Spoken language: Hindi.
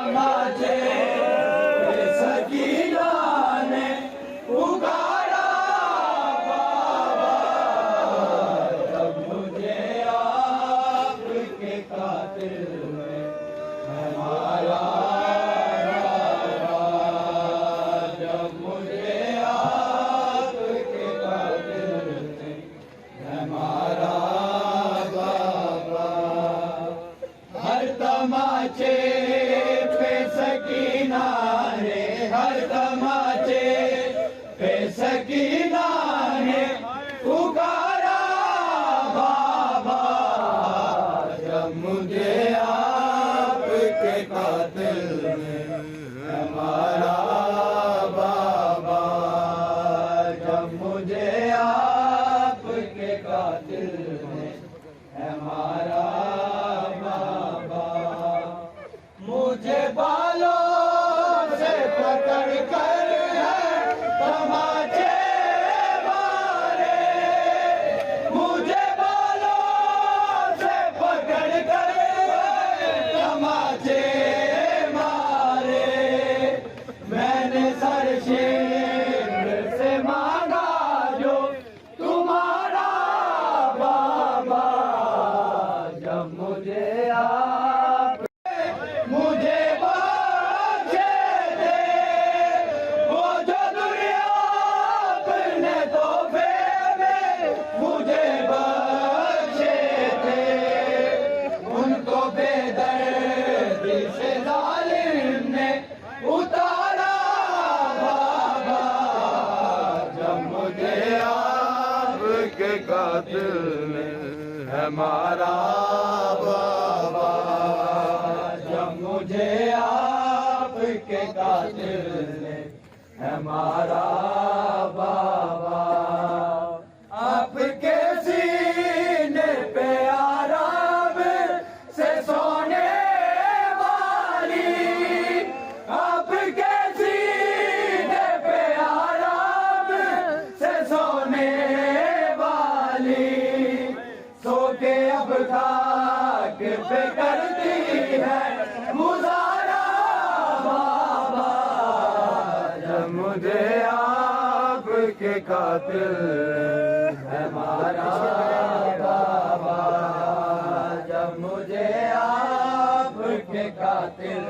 माझे सकीना ने पुकारा बाबा, जब मुझे आपके कातिल में हमारा बाबा, जब मुझे आपके कातिल में हमारा बाबा, हर तमाचे पे सकीना ने, हर तमाचे पे सकीना ने पुकारा बाबा, जब मुझे आपके कातिल में हमारा बाबा, जब मुझे आपके कातिल में हमारा बाबा, मुझे बालों से पकड़ कर तमाचे मारे, मुझे बालों से पकड़ कर तमाचे मारे, मैंने सर शेर से मांगा जो तुम्हारा बाबा, जब मुझे मुझे बख्शे दे वो जो दुनिया अपने तोहफे में मुझे बख्शे थे, उनको बेदर्दी से जालिम ने उतारा बाबा, जब मुझे आपके कातिल में हमारा बाबा, जब मुझे आपके कातिल ने हमारा बाबा, आपके सीने पे आराम से सोने वाली, आपके सीने पे आराम से सोने वाली, सो के अब खाक पे करती है गुजारा बाबा, जब मुझे आपके कातिल हमारा बाबा, जब मुझे आपके कातिल